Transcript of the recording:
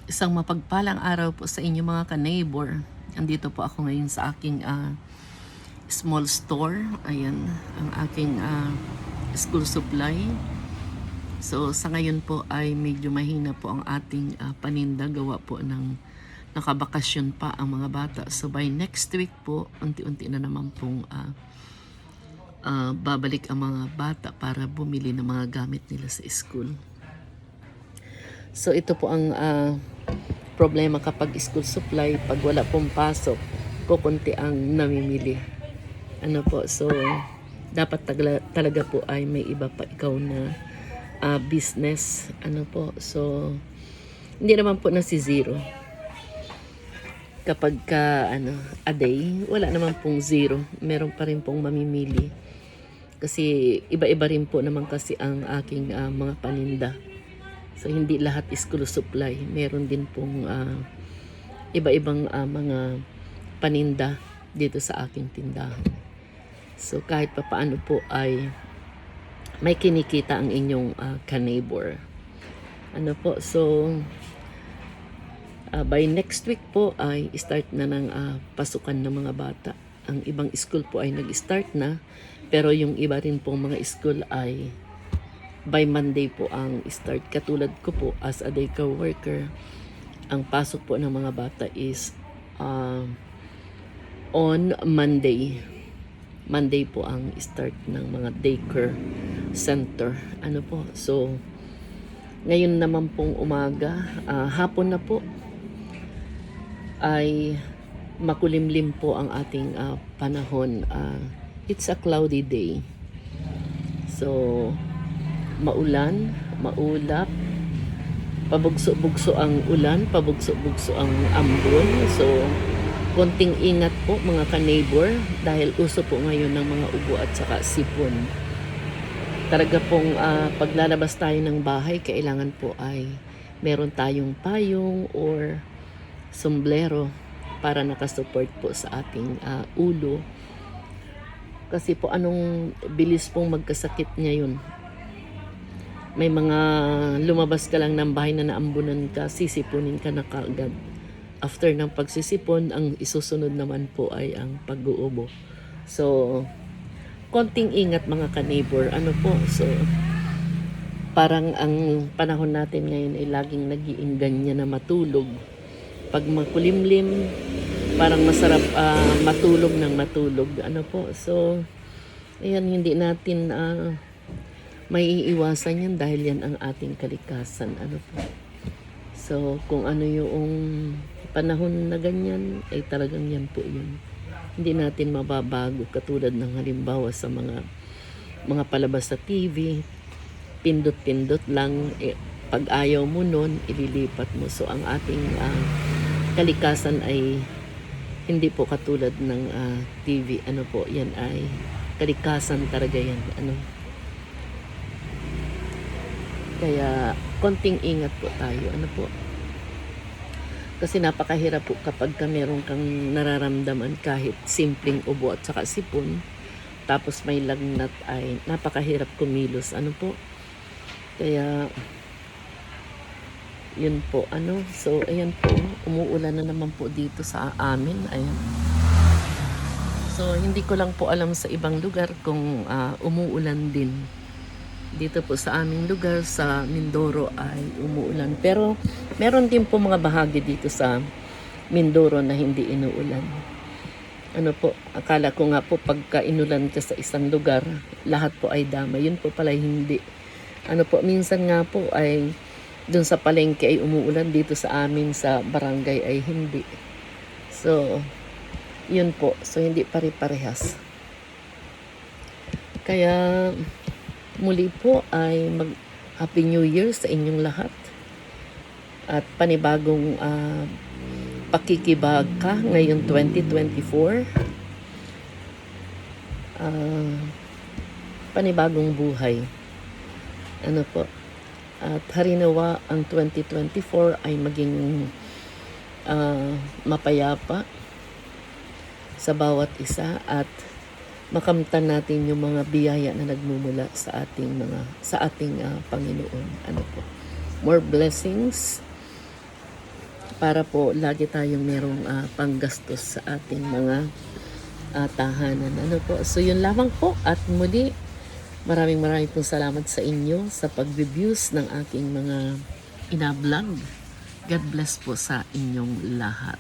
Isang mapagpalang araw po sa inyo mga ka-neighbor. Andito po ako ngayon sa aking small store. Ayan, ang aking school supply. So sa ngayon po ay medyo mahina po ang ating paninda. Gawa po ng nakabakasyon pa ang mga bata. So by next week po, unti-unti na naman pong babalik ang mga bata para bumili ng mga gamit nila sa school. So ito po ang problema kapag school supply. Pag wala pong pasok, kukunti ang namimili. Ano po, so dapat talaga po ay may iba pa ikaw na business. Ano po, so hindi naman po na si zero. Kapag a day, wala naman pong zero. Meron pa rin pong mamimili. Kasi iba-iba rin po naman kasi ang aking mga paninda. So hindi lahat school supply. Meron din pong iba-ibang mga paninda dito sa aking tindahan. So kahit papaano po ay may kinikita ang inyong ka-neighbor. Ano po, so by next week po ay start na ng pasukan ng mga bata. Ang ibang school po ay nag-start na, pero yung iba rin pong mga school ay by Monday po ang start. Katulad ko po as a daycare worker, ang pasok po ng mga bata is on Monday. Monday po ang start ng mga daycare center. Ano po, so ngayon naman pong umaga, hapon na po, ay makulimlim po ang ating panahon. It's a cloudy day. So maulan, maulap, pabugso-bugso ang ulan, pabugso-bugso ang ambon. So konting ingat po mga ka-neighbor dahil uso po ngayon ng mga ubo at saka sipon. Talaga pong paglalabas tayo ng bahay, kailangan po ay meron tayong payong or sombrero para nakasupport po sa ating ulo. Kasi po anong bilis pong magkasakit ngayon. May mga lumabas ka lang ng bahay na naambunan ka, sisipunin ka na kaagad. After ng pagsisipon, ang isusunod naman po ay ang pag-uubo. So, konting ingat mga ka-neighbor. Ano po, so parang ang panahon natin ngayon ay laging nag-iinggan na matulog. Pag makulimlim, parang masarap matulog ng matulog. Ano po, so ayan, hindi natin may iiwasan yan dahil yan ang ating kalikasan. Ano po, so kung ano yung panahon na ganyan, ay talagang yan po yun. Hindi natin mababago. Katulad ng halimbawa sa mga palabas sa TV, pindot-pindot lang, pag ayaw mo nun, ililipat mo. So ang ating kalikasan ay hindi po katulad ng TV. Ano po, yan ay kalikasan talaga yan. Ano, kaya konting ingat po tayo. Ano po, kasi napakahirap po kapag meron kang nararamdaman kahit simpleng ubo at saka sipon, tapos may lagnat, ay napakahirap kumilos. Ano po, kaya yun po. Ano, so ayan po, umuulan na naman po dito sa amin. Ayan, so hindi ko lang po alam sa ibang lugar kung umuulan din. Dito po sa aming lugar sa Mindoro ay umuulan, pero meron din po mga bahagi dito sa Mindoro na hindi inuulan. Ano po, akala ko nga po pagka inulan ka sa isang lugar, lahat po ay dama. Yun po pala hindi. Ano po, minsan nga po ay dun sa palengke ay umuulan, dito sa amin sa barangay ay hindi. So yun po, so hindi pare-parehas. Kaya muli po ay Happy New Year sa inyong lahat. At panibagong pakikibaka ngayong 2024. Panibagong buhay. Ano po, at harinawa ang 2024 ay maging mapayapa sa bawat isa at makamtan natin yung mga biyaya na nagmumula sa ating Panginoon. Ano po, more blessings para po lagi tayong merong panggastos sa ating mga tahanan. Ano po? So yun lamang po at muli maraming pong salamat sa inyo sa pag-reviews ng aking mga inablog. God bless po sa inyong lahat.